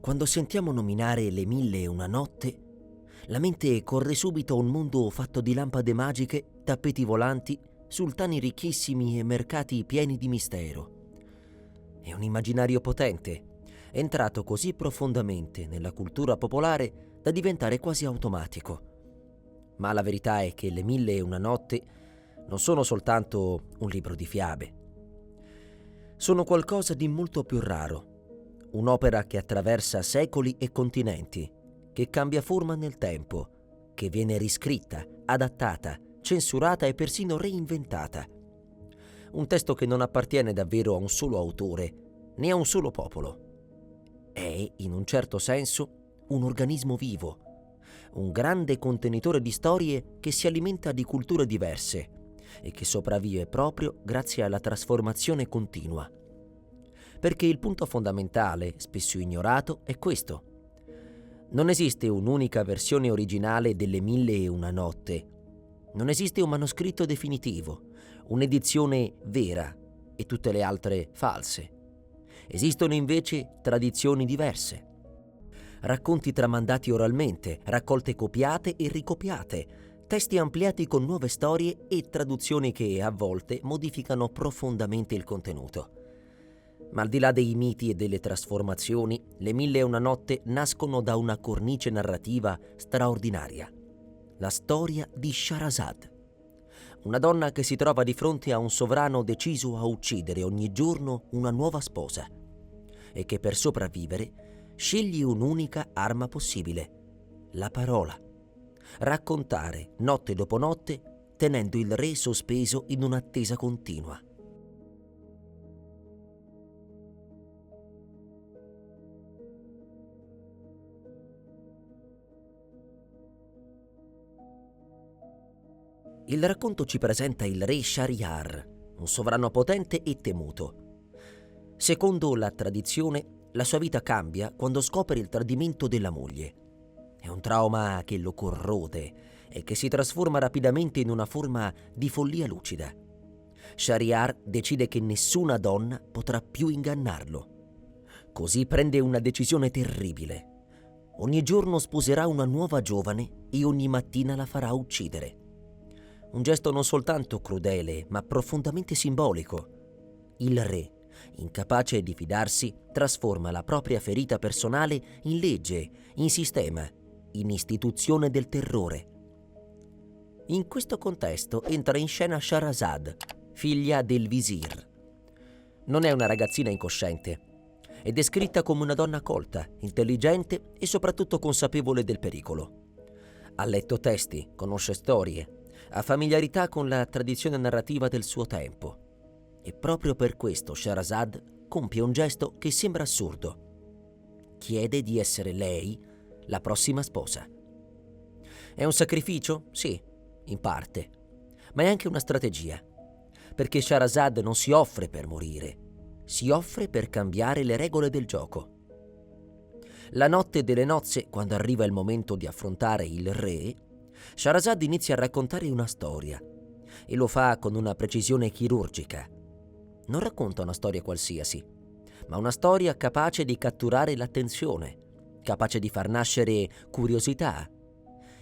Quando sentiamo nominare Le Mille e una notte, la mente corre subito a un mondo fatto di lampade magiche, tappeti volanti, sultani ricchissimi e mercati pieni di mistero. È un immaginario potente, entrato così profondamente nella cultura popolare da diventare quasi automatico. Ma la verità è che Le Mille e una notte non sono soltanto un libro di fiabe. Sono qualcosa di molto più raro. Un'opera che attraversa secoli e continenti, che cambia forma nel tempo, che viene riscritta, adattata, censurata e persino reinventata. Un testo che non appartiene davvero a un solo autore, né a un solo popolo. È, in un certo senso, un organismo vivo, un grande contenitore di storie che si alimenta di culture diverse e che sopravvive proprio grazie alla trasformazione continua. Perché il punto fondamentale, spesso ignorato, è questo. Non esiste un'unica versione originale delle Mille e una notte. Non esiste un manoscritto definitivo, un'edizione vera e tutte le altre false. Esistono invece tradizioni diverse. Racconti tramandati oralmente, raccolte copiate e ricopiate, testi ampliati con nuove storie e traduzioni che, a volte, modificano profondamente il contenuto. Ma al di là dei miti e delle trasformazioni, Le Mille e una notte nascono da una cornice narrativa straordinaria. La storia di Shahrazad. Una donna che si trova di fronte a un sovrano deciso a uccidere ogni giorno una nuova sposa e che per sopravvivere sceglie un'unica arma possibile, la parola. Raccontare notte dopo notte tenendo il re sospeso in un'attesa continua. Il racconto ci presenta il re Shahryar, un sovrano potente e temuto. Secondo la tradizione, la sua vita cambia quando scopre il tradimento della moglie. È un trauma che lo corrode e che si trasforma rapidamente in una forma di follia lucida. Shahryar decide che nessuna donna potrà più ingannarlo. Così prende una decisione terribile. Ogni giorno sposerà una nuova giovane e ogni mattina la farà uccidere. Un gesto non soltanto crudele, ma profondamente simbolico. Il re, incapace di fidarsi, trasforma la propria ferita personale in legge, in sistema, in istituzione del terrore. In questo contesto entra in scena Shahrazad, figlia del visir. Non è una ragazzina incosciente. È descritta come una donna colta, intelligente e soprattutto consapevole del pericolo. Ha letto testi, conosce storie, ha familiarità con la tradizione narrativa del suo tempo. E proprio per questo Shahrazad compie un gesto che sembra assurdo. Chiede di essere lei la prossima sposa. È un sacrificio? Sì, in parte. Ma è anche una strategia. Perché Shahrazad non si offre per morire, si offre per cambiare le regole del gioco. La notte delle nozze, quando arriva il momento di affrontare il re, Shahrazad inizia a raccontare una storia e lo fa con una precisione chirurgica. Non racconta una storia qualsiasi, ma una storia capace di catturare l'attenzione, capace di far nascere curiosità.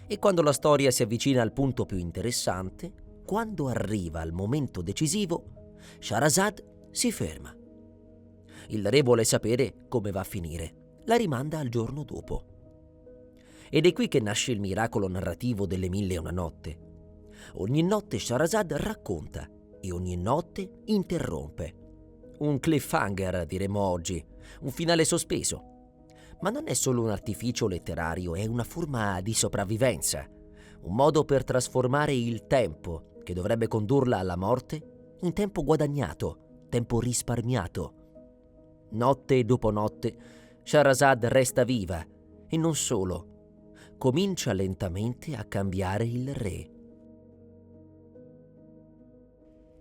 E quando la storia si avvicina al punto più interessante, quando arriva al momento decisivo, Shahrazad si ferma. Il re vuole sapere come va a finire, la rimanda al giorno dopo. Ed è qui che nasce il miracolo narrativo delle Mille e una notte. Ogni notte Shahrazad racconta e ogni notte interrompe. Un cliffhanger, diremmo oggi, un finale sospeso. Ma non è solo un artificio letterario, è una forma di sopravvivenza, un modo per trasformare il tempo, che dovrebbe condurla alla morte, in tempo guadagnato, tempo risparmiato. Notte dopo notte, Shahrazad resta viva e non solo. Comincia lentamente a cambiare il re.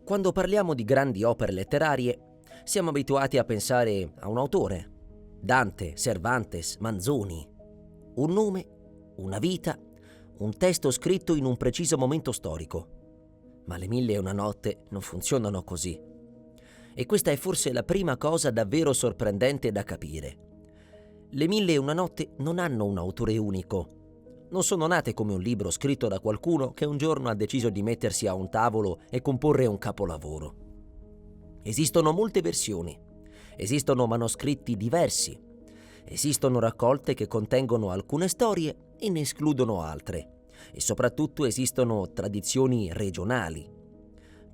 Quando parliamo di grandi opere letterarie, siamo abituati a pensare a un autore. Dante, Cervantes, Manzoni. Un nome, una vita, un testo scritto in un preciso momento storico. Ma Le Mille e una notte non funzionano così. E questa è forse la prima cosa davvero sorprendente da capire. Le Mille e una notte non hanno un autore unico. Non sono nate come un libro scritto da qualcuno che un giorno ha deciso di mettersi a un tavolo e comporre un capolavoro. Esistono molte versioni, esistono manoscritti diversi, esistono raccolte che contengono alcune storie e ne escludono altre, e soprattutto esistono tradizioni regionali.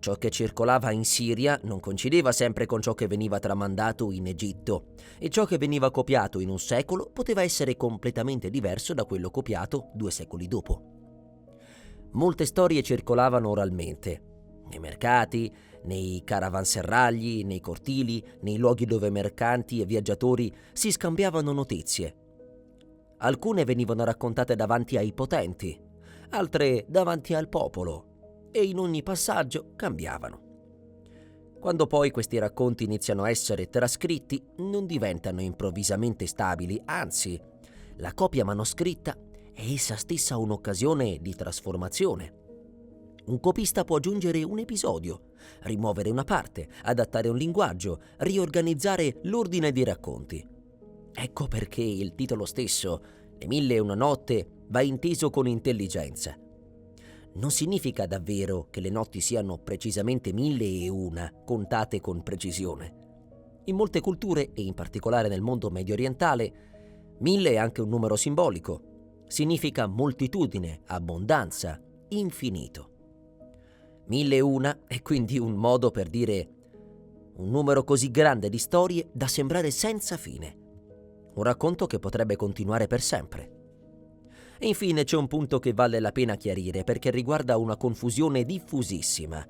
Ciò che circolava in Siria non coincideva sempre con ciò che veniva tramandato in Egitto, e ciò che veniva copiato in un secolo poteva essere completamente diverso da quello copiato 2 secoli dopo. Molte storie circolavano oralmente, nei mercati, nei caravanserragli, nei cortili, nei luoghi dove mercanti e viaggiatori si scambiavano notizie. Alcune venivano raccontate davanti ai potenti, altre davanti al popolo, e in ogni passaggio cambiavano. Quando poi questi racconti iniziano a essere trascritti, non diventano improvvisamente stabili, anzi, la copia manoscritta è essa stessa un'occasione di trasformazione. Un copista può aggiungere un episodio, rimuovere una parte, adattare un linguaggio, riorganizzare l'ordine dei racconti. Ecco perché il titolo stesso, Le Mille e una notte, va inteso con intelligenza. Non significa davvero che le notti siano precisamente 1001, contate con precisione. In molte culture, e in particolare nel mondo medio orientale, 1000 è anche un numero simbolico. Significa moltitudine, abbondanza, infinito. 1001 è quindi un modo per dire un numero così grande di storie da sembrare senza fine. Un racconto che potrebbe continuare per sempre. E infine c'è un punto che vale la pena chiarire perché riguarda una confusione diffusissima.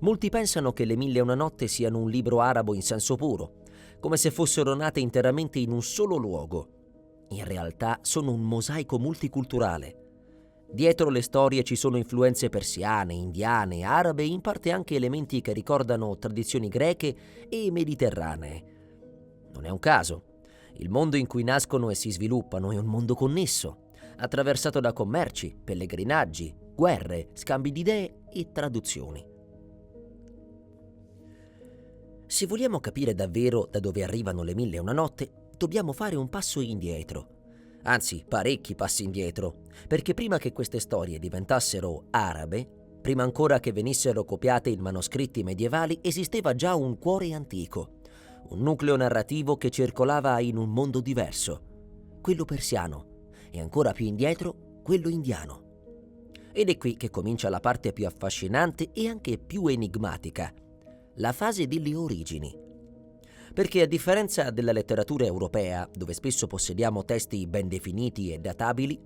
Molti pensano che Le Mille e una notte siano un libro arabo in senso puro, come se fossero nate interamente in un solo luogo. In realtà sono un mosaico multiculturale. Dietro le storie ci sono influenze persiane, indiane, arabe e in parte anche elementi che ricordano tradizioni greche e mediterranee. Non è un caso. Il mondo in cui nascono e si sviluppano è un mondo connesso, attraversato da commerci, pellegrinaggi, guerre, scambi di idee e traduzioni. Se vogliamo capire davvero da dove arrivano le Mille e una notte, dobbiamo fare un passo indietro. Anzi, parecchi passi indietro, perché prima che queste storie diventassero arabe, prima ancora che venissero copiate in manoscritti medievali, esisteva già un cuore antico, un nucleo narrativo che circolava in un mondo diverso, quello persiano, e ancora più indietro, quello indiano. Ed è qui che comincia la parte più affascinante e anche più enigmatica, la fase delle origini. Perché a differenza della letteratura europea, dove spesso possediamo testi ben definiti e databili,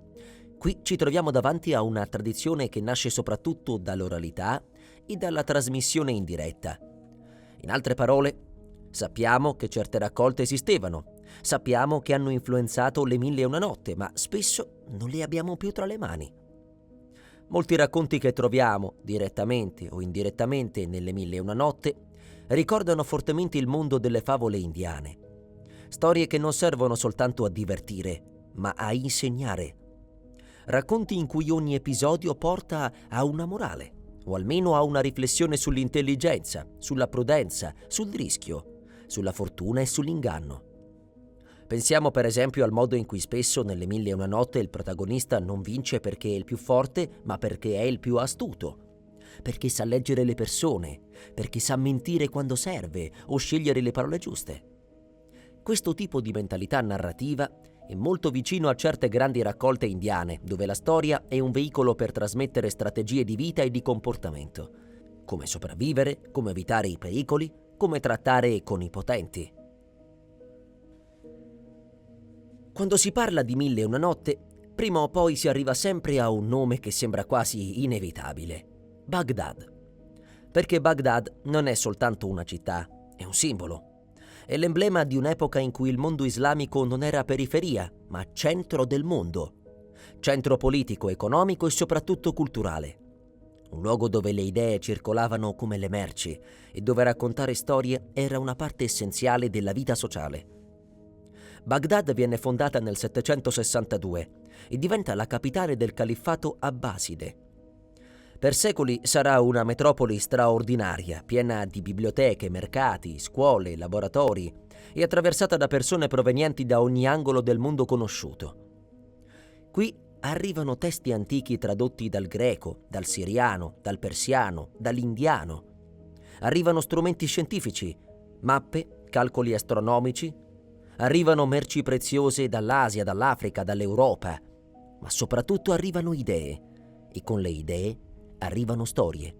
qui ci troviamo davanti a una tradizione che nasce soprattutto dall'oralità e dalla trasmissione in diretta. In altre parole, sappiamo che certe raccolte esistevano, sappiamo che hanno influenzato Le Mille e una notte, ma spesso non le abbiamo più tra le mani. Molti racconti che troviamo, direttamente o indirettamente, nelle Mille e una notte, ricordano fortemente il mondo delle favole indiane. Storie che non servono soltanto a divertire, ma a insegnare. Racconti in cui ogni episodio porta a una morale, o almeno a una riflessione sull'intelligenza, sulla prudenza, sul rischio, sulla fortuna e sull'inganno. Pensiamo per esempio al modo in cui spesso nelle Mille e una notte il protagonista non vince perché è il più forte, ma perché è il più astuto. Perché sa leggere le persone, perché sa mentire quando serve o scegliere le parole giuste. Questo tipo di mentalità narrativa è molto vicino a certe grandi raccolte indiane, dove la storia è un veicolo per trasmettere strategie di vita e di comportamento. Come sopravvivere, come evitare i pericoli, come trattare con i potenti. Quando si parla di Mille e una notte, prima o poi si arriva sempre a un nome che sembra quasi inevitabile. Baghdad. Perché Baghdad non è soltanto una città, è un simbolo. È l'emblema di un'epoca in cui il mondo islamico non era periferia, ma centro del mondo. Centro politico, economico e soprattutto culturale. Un luogo dove le idee circolavano come le merci e dove raccontare storie era una parte essenziale della vita sociale. Baghdad viene fondata nel 762 e diventa la capitale del califfato abbaside. Per secoli sarà una metropoli straordinaria, piena di biblioteche, mercati, scuole, laboratori e attraversata da persone provenienti da ogni angolo del mondo conosciuto. Qui arrivano testi antichi tradotti dal greco, dal siriano, dal persiano, dall'indiano. Arrivano strumenti scientifici, mappe, calcoli astronomici. Arrivano merci preziose dall'Asia, dall'Africa, dall'Europa. Ma soprattutto arrivano idee. E con le idee arrivano storie.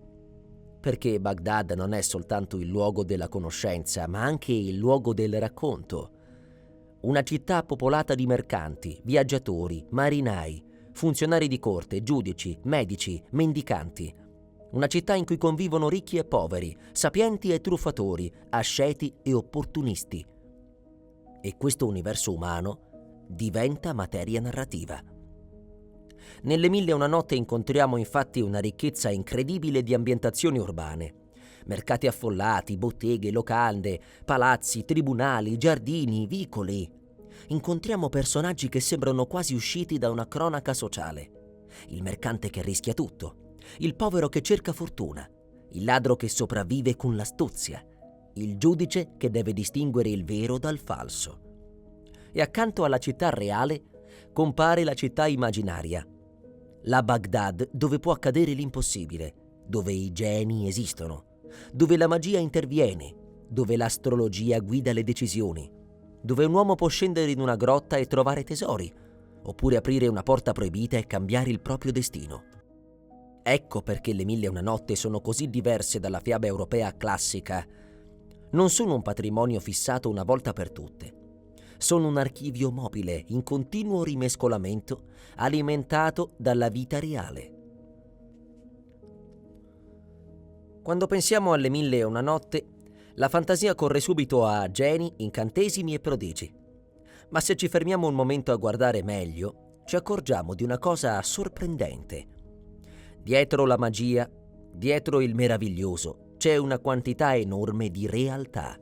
Perché Baghdad non è soltanto il luogo della conoscenza, ma anche il luogo del racconto. Una città popolata di mercanti, viaggiatori, marinai, funzionari di corte, giudici, medici, mendicanti. Una città in cui convivono ricchi e poveri, sapienti e truffatori, asceti e opportunisti. E questo universo umano diventa materia narrativa. Nelle Mille e una notte incontriamo infatti una ricchezza incredibile di ambientazioni urbane. Mercati affollati, botteghe, locande, palazzi, tribunali, giardini, vicoli. Incontriamo personaggi che sembrano quasi usciti da una cronaca sociale. Il mercante che rischia tutto, il povero che cerca fortuna, il ladro che sopravvive con l'astuzia, il giudice che deve distinguere il vero dal falso. E accanto alla città reale compare la città immaginaria, la Baghdad dove può accadere l'impossibile, dove i geni esistono, dove la magia interviene, dove l'astrologia guida le decisioni, dove un uomo può scendere in una grotta e trovare tesori, oppure aprire una porta proibita e cambiare il proprio destino. Ecco perché le Mille e una notte sono così diverse dalla fiaba europea classica. Non sono un patrimonio fissato una volta per tutte. Sono un archivio mobile, in continuo rimescolamento, alimentato dalla vita reale. Quando pensiamo alle Mille e una notte, la fantasia corre subito a geni, incantesimi e prodigi. Ma se ci fermiamo un momento a guardare meglio, ci accorgiamo di una cosa sorprendente. Dietro la magia, dietro il meraviglioso, c'è una quantità enorme di realtà.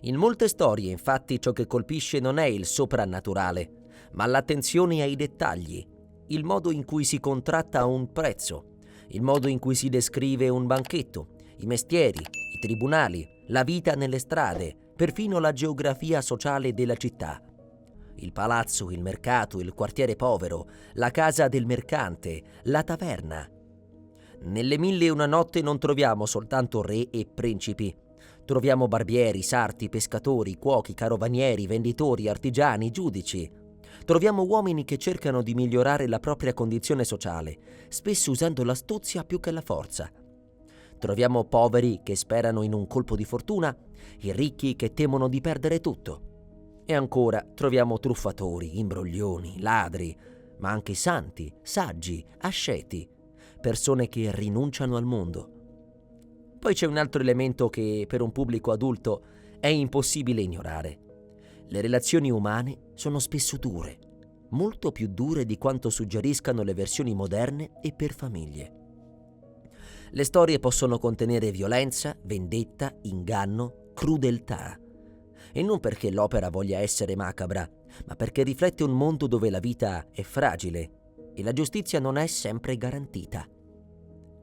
In molte storie, infatti, ciò che colpisce non è il soprannaturale, ma l'attenzione ai dettagli, il modo in cui si contratta un prezzo, il modo in cui si descrive un banchetto, i mestieri, i tribunali, la vita nelle strade, perfino la geografia sociale della città. Il palazzo, il mercato, il quartiere povero, la casa del mercante, la taverna. Nelle Mille e una notte non troviamo soltanto re e principi. Troviamo barbieri, sarti, pescatori, cuochi, carovanieri, venditori, artigiani, giudici. Troviamo uomini che cercano di migliorare la propria condizione sociale, spesso usando l'astuzia più che la forza. Troviamo poveri che sperano in un colpo di fortuna e ricchi che temono di perdere tutto. E ancora troviamo truffatori, imbroglioni, ladri, ma anche santi, saggi, asceti, persone che rinunciano al mondo. Poi c'è un altro elemento che per un pubblico adulto è impossibile ignorare. Le relazioni umane sono spesso dure, molto più dure di quanto suggeriscano le versioni moderne e per famiglie. Le storie possono contenere violenza, vendetta, inganno, crudeltà. E non perché l'opera voglia essere macabra, ma perché riflette un mondo dove la vita è fragile e la giustizia non è sempre garantita.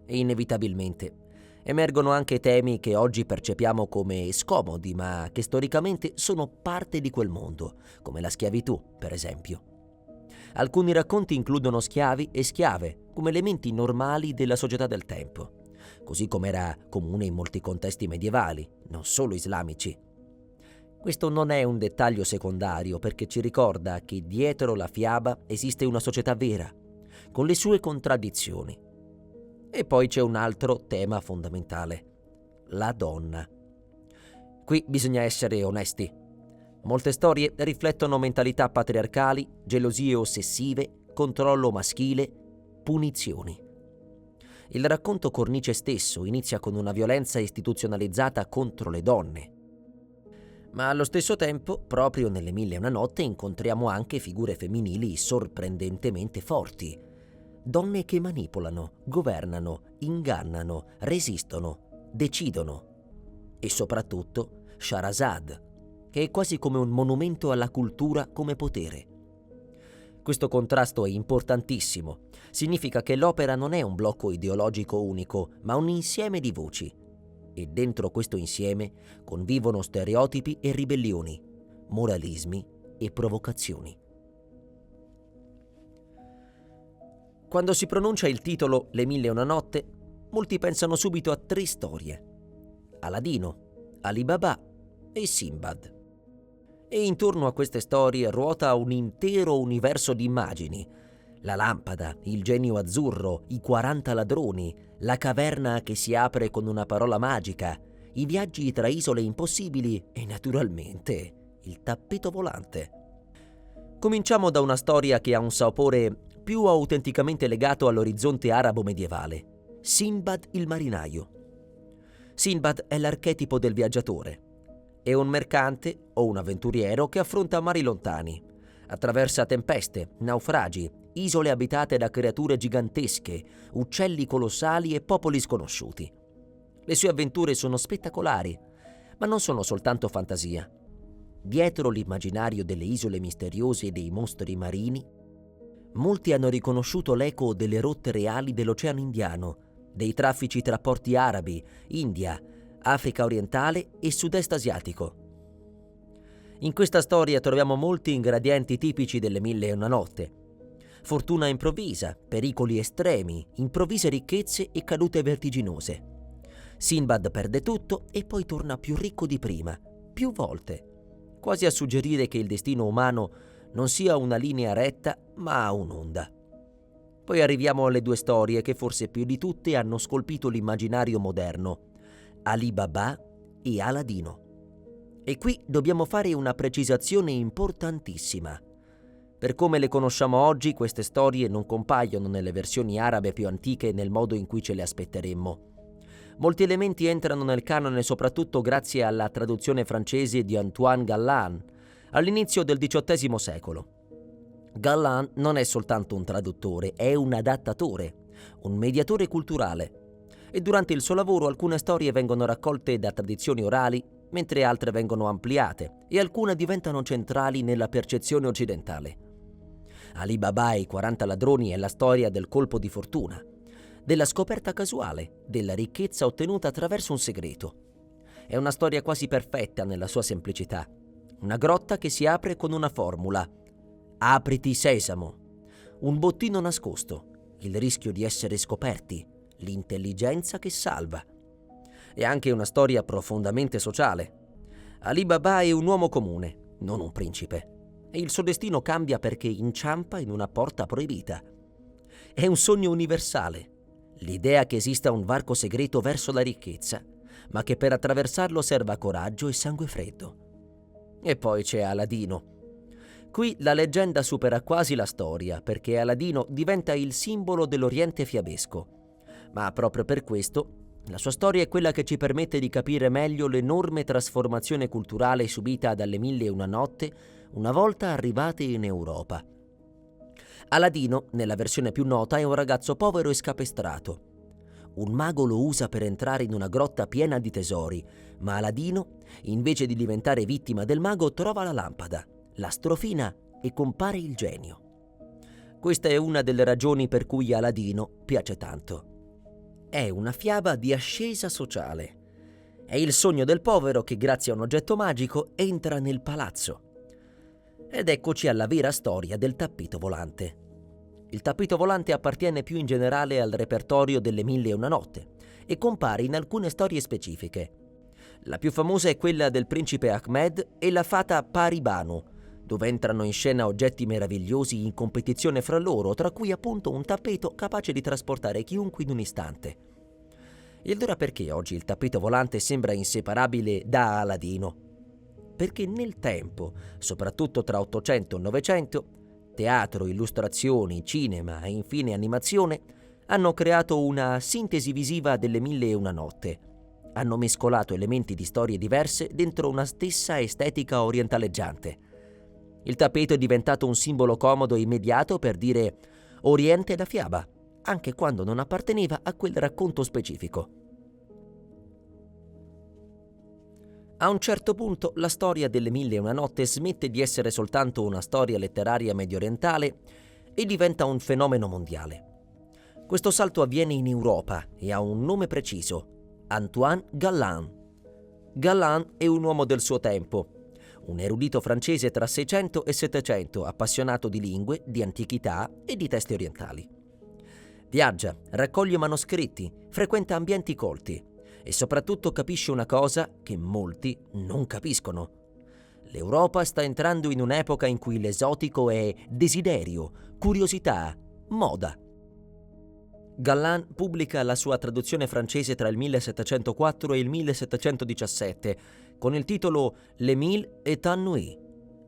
E inevitabilmente emergono anche temi che oggi percepiamo come scomodi, ma che storicamente sono parte di quel mondo, come la schiavitù, per esempio. Alcuni racconti includono schiavi e schiave come elementi normali della società del tempo, così come era comune in molti contesti medievali, non solo islamici. Questo non è un dettaglio secondario perché ci ricorda che dietro la fiaba esiste una società vera, con le sue contraddizioni. E poi c'è un altro tema fondamentale: la donna. Qui bisogna essere onesti. Molte storie riflettono mentalità patriarcali, gelosie ossessive, controllo maschile, punizioni. Il racconto cornice stesso inizia con una violenza istituzionalizzata contro le donne. Ma allo stesso tempo, proprio nelle Mille e una notte, incontriamo anche figure femminili sorprendentemente forti. Donne che manipolano, governano, ingannano, resistono, decidono. E soprattutto Shahrazad, che è quasi come un monumento alla cultura come potere. Questo contrasto è importantissimo. Significa che l'opera non è un blocco ideologico unico, ma un insieme di voci. E dentro questo insieme convivono stereotipi e ribellioni, moralismi e provocazioni. Quando si pronuncia il titolo Le mille e una notte, molti pensano subito a 3 storie: Aladino, Ali Baba e Sinbad. E intorno a queste storie ruota un intero universo di immagini: la lampada, il genio azzurro, i 40 ladroni, la caverna che si apre con una parola magica, i viaggi tra isole impossibili e naturalmente il tappeto volante. Cominciamo da una storia che ha un sapore più autenticamente legato all'orizzonte arabo medievale: Sinbad il marinaio. Sinbad è l'archetipo del viaggiatore. È un mercante o un avventuriero che affronta mari lontani, attraversa tempeste, naufragi, isole abitate da creature gigantesche, uccelli colossali e popoli sconosciuti. Le sue avventure sono spettacolari, ma non sono soltanto fantasia. Dietro l'immaginario delle isole misteriose e dei mostri marini, molti hanno riconosciuto l'eco delle rotte reali dell'Oceano Indiano, dei traffici tra porti arabi, India, Africa orientale e sud-est asiatico. In questa storia troviamo molti ingredienti tipici delle mille e una notte: fortuna improvvisa, pericoli estremi, improvvise ricchezze e cadute vertiginose. Sinbad perde tutto e poi torna più ricco di prima, più volte, quasi a suggerire che il destino umano non sia una linea retta, ma un'onda. Poi arriviamo alle 2 storie che forse più di tutte hanno scolpito l'immaginario moderno: Ali Baba e Aladino. E qui dobbiamo fare una precisazione importantissima. Per come le conosciamo oggi, queste storie non compaiono nelle versioni arabe più antiche nel modo in cui ce le aspetteremmo. Molti elementi entrano nel canone soprattutto grazie alla traduzione francese di Antoine Galland all'inizio del XVIII secolo. Galland non è soltanto un traduttore, è un adattatore, un mediatore culturale. E durante il suo lavoro alcune storie vengono raccolte da tradizioni orali, mentre altre vengono ampliate e alcune diventano centrali nella percezione occidentale. Ali Baba e i 40 ladroni è la storia del colpo di fortuna, della scoperta casuale, della ricchezza ottenuta attraverso un segreto. È una storia quasi perfetta nella sua semplicità. Una grotta che si apre con una formula: apriti sesamo. Un bottino nascosto, il rischio di essere scoperti, l'intelligenza che salva. È anche una storia profondamente sociale. Ali Baba è un uomo comune, non un principe, e il suo destino cambia perché inciampa in una porta proibita. È un sogno universale, l'idea che esista un varco segreto verso la ricchezza, ma che per attraversarlo serva coraggio e sangue freddo. E poi c'è Aladino. Qui la leggenda supera quasi la storia, perché Aladino diventa il simbolo dell'Oriente fiabesco. Ma proprio per questo, la sua storia è quella che ci permette di capire meglio l'enorme trasformazione culturale subita dalle mille e una notte una volta arrivate in Europa. Aladino, nella versione più nota, è un ragazzo povero e scapestrato. Un mago lo usa per entrare in una grotta piena di tesori, ma Aladino, invece di diventare vittima del mago, trova la lampada, la strofina e compare il genio. Questa è una delle ragioni per cui Aladino piace tanto. È una fiaba di ascesa sociale. È il sogno del povero che, grazie a un oggetto magico, entra nel palazzo. Ed eccoci alla vera storia del tappeto volante. Il tappeto volante appartiene più in generale al repertorio delle mille e una notte e compare in alcune storie specifiche. La più famosa è quella del principe Ahmed e la fata Pari Banu, dove entrano in scena oggetti meravigliosi in competizione fra loro, tra cui appunto un tappeto capace di trasportare chiunque in un istante. E allora perché oggi il tappeto volante sembra inseparabile da Aladino? Perché nel tempo, soprattutto tra 800 e 900, teatro, illustrazioni, cinema e infine animazione hanno creato una sintesi visiva delle mille e una notte. Hanno mescolato elementi di storie diverse dentro una stessa estetica orientaleggiante. Il tappeto è diventato un simbolo comodo e immediato per dire Oriente da fiaba, anche quando non apparteneva a quel racconto specifico. A un certo punto la storia delle Mille e una notte smette di essere soltanto una storia letteraria mediorientale e diventa un fenomeno mondiale. Questo salto avviene in Europa e ha un nome preciso: Antoine Galland. Galland è un uomo del suo tempo, un erudito francese tra 600 e 700, appassionato di lingue, di antichità e di testi orientali. Viaggia, raccoglie manoscritti, frequenta ambienti colti e soprattutto capisce una cosa che molti non capiscono. L'Europa sta entrando in un'epoca in cui l'esotico è desiderio, curiosità, moda. Galland pubblica la sua traduzione francese tra il 1704 e il 1717 con il titolo Les Mille et un Nuits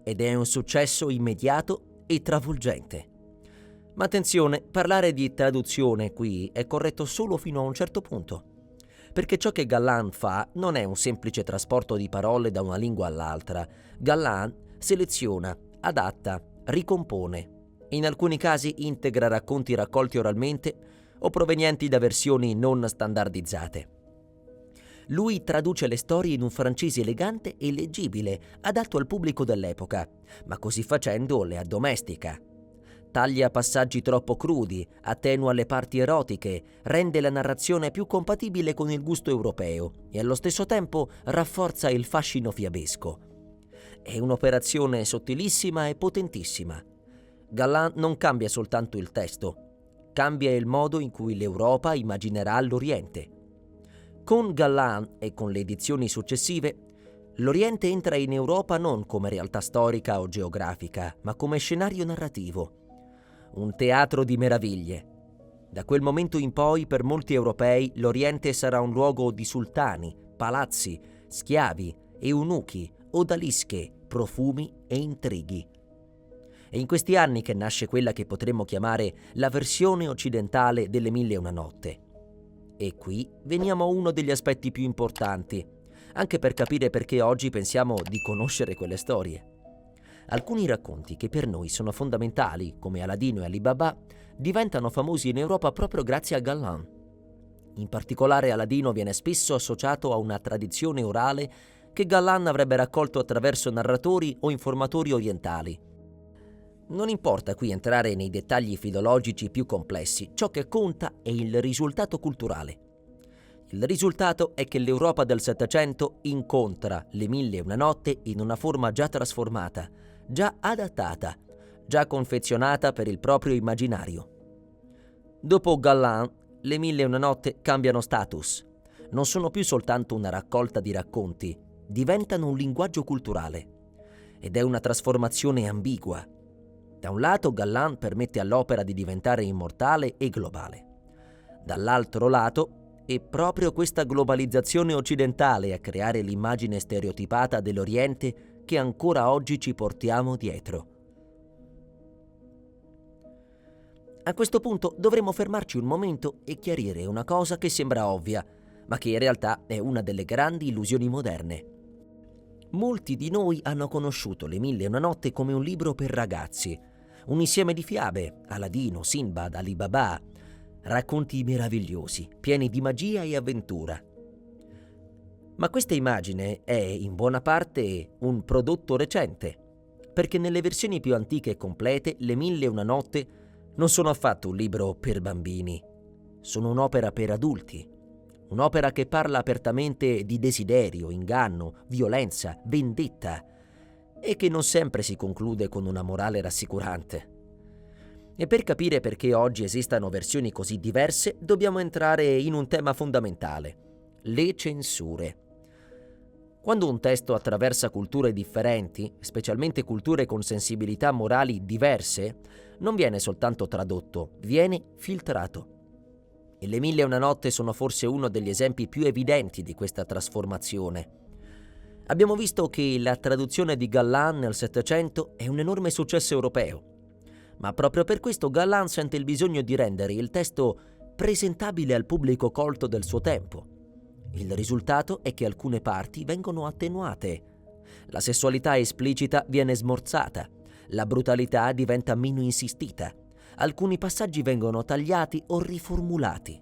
ed è un successo immediato e travolgente. Ma attenzione, parlare di traduzione qui è corretto solo fino a un certo punto, perché ciò che Galland fa non è un semplice trasporto di parole da una lingua all'altra. Galland seleziona, adatta, ricompone. In alcuni casi integra racconti raccolti oralmente o provenienti da versioni non standardizzate. Lui traduce le storie in un francese elegante e leggibile, adatto al pubblico dell'epoca, ma così facendo le addomestica. Taglia passaggi troppo crudi, attenua le parti erotiche, rende la narrazione più compatibile con il gusto europeo e allo stesso tempo rafforza il fascino fiabesco. È un'operazione sottilissima e potentissima. Galland non cambia soltanto il testo, cambia il modo in cui l'Europa immaginerà l'Oriente. Con Galland e con le edizioni successive, l'Oriente entra in Europa non come realtà storica o geografica, ma come scenario narrativo. Un teatro di meraviglie. Da quel momento in poi, per molti europei, l'Oriente sarà un luogo di sultani, palazzi, schiavi, eunuchi, odalische, profumi e intrighi. È in questi anni che nasce quella che potremmo chiamare la versione occidentale delle Mille e una notte. E qui veniamo a uno degli aspetti più importanti, anche per capire perché oggi pensiamo di conoscere quelle storie. Alcuni racconti che per noi sono fondamentali, come Aladino e Ali Baba, diventano famosi in Europa proprio grazie a Galland. In particolare Aladino viene spesso associato a una tradizione orale che Galland avrebbe raccolto attraverso narratori o informatori orientali. Non importa qui entrare nei dettagli filologici più complessi, ciò che conta è il risultato culturale. Il risultato è che l'Europa del Settecento incontra le Mille e una notte in una forma già trasformata, già adattata, già confezionata per il proprio immaginario. Dopo Galland, le Mille e una notte cambiano status. Non sono più soltanto una raccolta di racconti, diventano un linguaggio culturale. Ed è una trasformazione ambigua. Da un lato Galland permette all'opera di diventare immortale e globale. Dall'altro lato è proprio questa globalizzazione occidentale a creare l'immagine stereotipata dell'Oriente che ancora oggi ci portiamo dietro. A questo punto dovremmo fermarci un momento e chiarire una cosa che sembra ovvia, ma che in realtà è una delle grandi illusioni moderne. Molti di noi hanno conosciuto Le Mille e una notte come un libro per ragazzi, un insieme di fiabe, Aladino, Sinbad, Ali Baba, racconti meravigliosi, pieni di magia e avventura. Ma questa immagine è in buona parte un prodotto recente, perché nelle versioni più antiche e complete Le Mille e una notte non sono affatto un libro per bambini, sono un'opera per adulti, un'opera che parla apertamente di desiderio, inganno, violenza, vendetta e che non sempre si conclude con una morale rassicurante. E per capire perché oggi esistano versioni così diverse, dobbiamo entrare in un tema fondamentale: le censure. Quando un testo attraversa culture differenti, specialmente culture con sensibilità morali diverse, non viene soltanto tradotto, viene filtrato. E Le Mille e una notte sono forse uno degli esempi più evidenti di questa trasformazione. Abbiamo visto che la traduzione di Galland nel Settecento è un enorme successo europeo, ma proprio per questo Galland sente il bisogno di rendere il testo presentabile al pubblico colto del suo tempo. Il risultato è che alcune parti vengono attenuate. La sessualità esplicita viene smorzata, la brutalità diventa meno insistita, alcuni passaggi vengono tagliati o riformulati.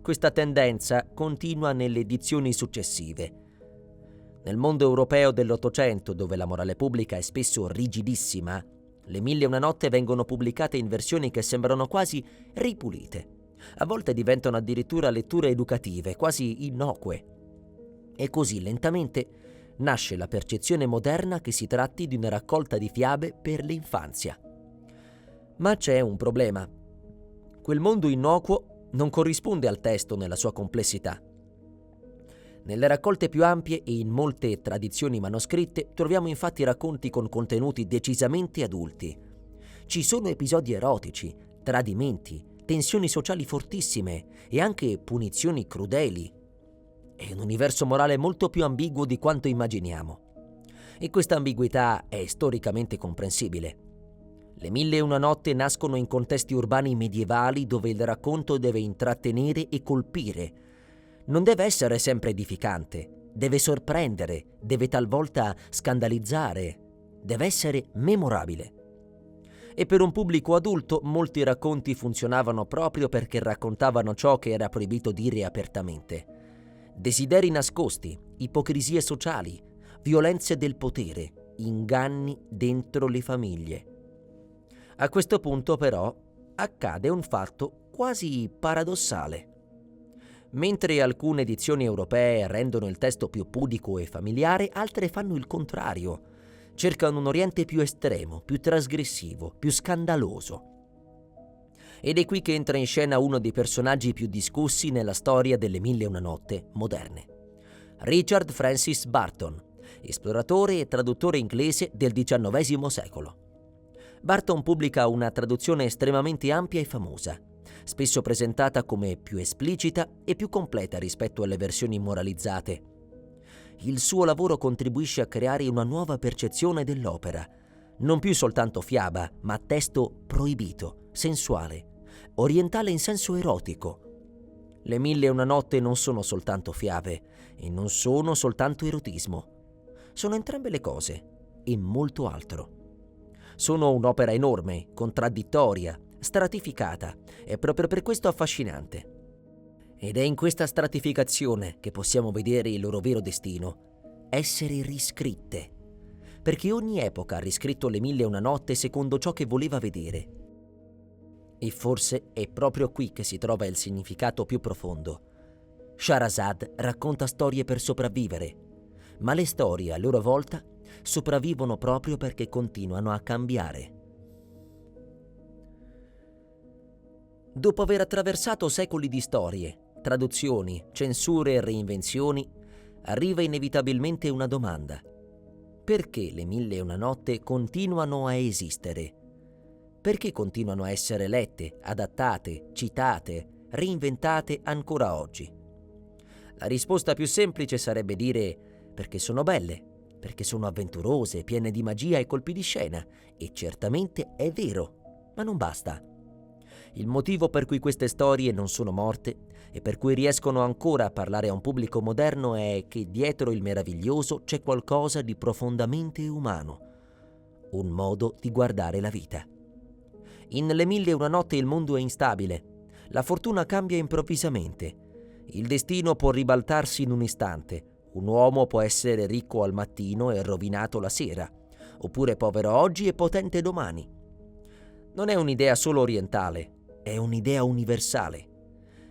Questa tendenza continua nelle edizioni successive. Nel mondo europeo dell'Ottocento, dove la morale pubblica è spesso rigidissima, Le Mille e una notte vengono pubblicate in versioni che sembrano quasi ripulite. A volte diventano addirittura letture educative, quasi innocue. E così lentamente nasce la percezione moderna che si tratti di una raccolta di fiabe per l'infanzia. Ma c'è un problema. Quel mondo innocuo non corrisponde al testo nella sua complessità. Nelle raccolte più ampie e in molte tradizioni manoscritte troviamo infatti racconti con contenuti decisamente adulti. Ci sono episodi erotici, tradimenti, tensioni sociali fortissime e anche punizioni crudeli. È un universo morale molto più ambiguo di quanto immaginiamo. E questa ambiguità è storicamente comprensibile. Le Mille e una notte nascono in contesti urbani medievali dove il racconto deve intrattenere e colpire. Non deve essere sempre edificante, deve sorprendere, deve talvolta scandalizzare, deve essere memorabile. E per un pubblico adulto molti racconti funzionavano proprio perché raccontavano ciò che era proibito dire apertamente. Desideri nascosti, ipocrisie sociali, violenze del potere, inganni dentro le famiglie. A questo punto però accade un fatto quasi paradossale. Mentre alcune edizioni europee rendono il testo più pudico e familiare, altre fanno il contrario. Cercano un oriente più estremo, più trasgressivo, più scandaloso. Ed è qui che entra in scena uno dei personaggi più discussi nella storia delle Mille e una notte moderne. Richard Francis Burton, esploratore e traduttore inglese del XIX secolo. Burton pubblica una traduzione estremamente ampia e famosa, spesso presentata come più esplicita e più completa rispetto alle versioni moralizzate. Il suo lavoro contribuisce a creare una nuova percezione dell'opera, non più soltanto fiaba, ma testo proibito, sensuale, orientale in senso erotico. Le Mille e una notte non sono soltanto fiabe e non sono soltanto erotismo. Sono entrambe le cose e molto altro. Sono un'opera enorme, contraddittoria, stratificata e proprio per questo affascinante. Ed è in questa stratificazione che possiamo vedere il loro vero destino, essere riscritte. Perché ogni epoca ha riscritto Le Mille e una notte secondo ciò che voleva vedere. E forse è proprio qui che si trova il significato più profondo. Shahrazad racconta storie per sopravvivere, ma le storie a loro volta sopravvivono proprio perché continuano a cambiare. Dopo aver attraversato secoli di storie, traduzioni, censure e reinvenzioni, arriva inevitabilmente una domanda. Perché Le Mille e una notte continuano a esistere? Perché continuano a essere lette, adattate, citate, reinventate ancora oggi? La risposta più semplice sarebbe dire perché sono belle, perché sono avventurose, piene di magia e colpi di scena, e certamente è vero, ma non basta. Il motivo per cui queste storie non sono morte e per cui riescono ancora a parlare a un pubblico moderno è che dietro il meraviglioso c'è qualcosa di profondamente umano, un modo di guardare la vita. In Le Mille e una notte il mondo è instabile, la fortuna cambia improvvisamente, il destino può ribaltarsi in un istante, un uomo può essere ricco al mattino e rovinato la sera, oppure povero oggi e potente domani. Non è un'idea solo orientale, è un'idea universale.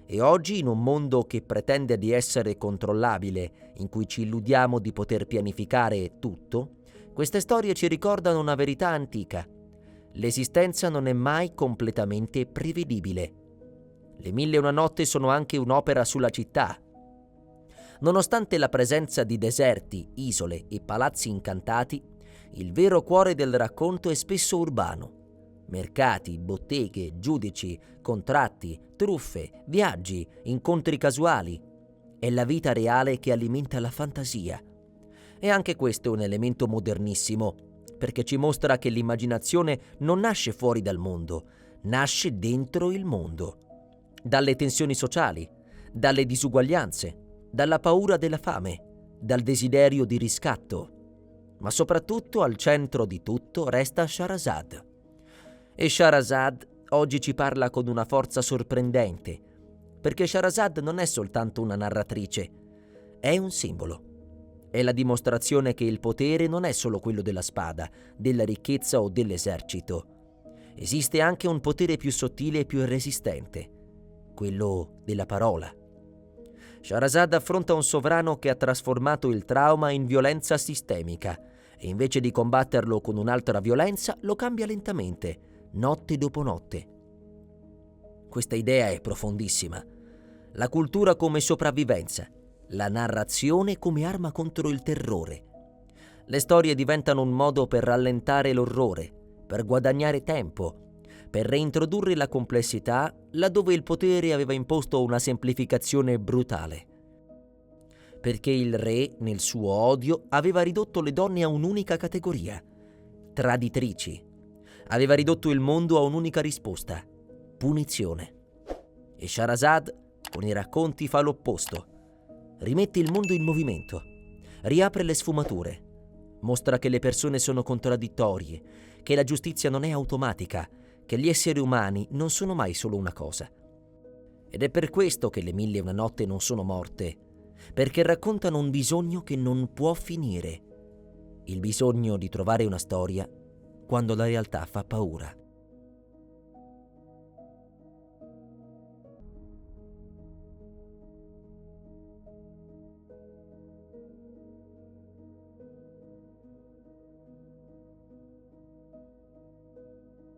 E oggi, in un mondo che pretende di essere controllabile, in cui ci illudiamo di poter pianificare tutto, queste storie ci ricordano una verità antica. L'esistenza non è mai completamente prevedibile. Le Mille e una notte sono anche un'opera sulla città. Nonostante la presenza di deserti, isole e palazzi incantati, il vero cuore del racconto è spesso urbano. Mercati, botteghe, giudici, contratti, truffe, viaggi, incontri casuali. È la vita reale che alimenta la fantasia. E anche questo è un elemento modernissimo, perché ci mostra che l'immaginazione non nasce fuori dal mondo, nasce dentro il mondo. Dalle tensioni sociali, dalle disuguaglianze, dalla paura della fame, dal desiderio di riscatto. Ma soprattutto al centro di tutto resta Shahrazad. E Shahrazad oggi ci parla con una forza sorprendente, perché Shahrazad non è soltanto una narratrice, è un simbolo. È la dimostrazione che il potere non è solo quello della spada, della ricchezza o dell'esercito. Esiste anche un potere più sottile e più resistente, quello della parola. Shahrazad affronta un sovrano che ha trasformato il trauma in violenza sistemica e invece di combatterlo con un'altra violenza lo cambia lentamente, notte dopo notte. Questa idea è profondissima. La cultura come sopravvivenza, la narrazione come arma contro il terrore. Le storie diventano un modo per rallentare l'orrore, per guadagnare tempo, per reintrodurre la complessità laddove il potere aveva imposto una semplificazione brutale. Perché il re, nel suo odio, aveva ridotto le donne a un'unica categoria, traditrici. Aveva ridotto il mondo a un'unica risposta, punizione. E Shahrazad, con i racconti, fa l'opposto. Rimette il mondo in movimento, riapre le sfumature, mostra che le persone sono contraddittorie, che la giustizia non è automatica, che gli esseri umani non sono mai solo una cosa. Ed è per questo che le 1001 notte non sono morte, perché raccontano un bisogno che non può finire, il bisogno di trovare una storia quando la realtà fa paura.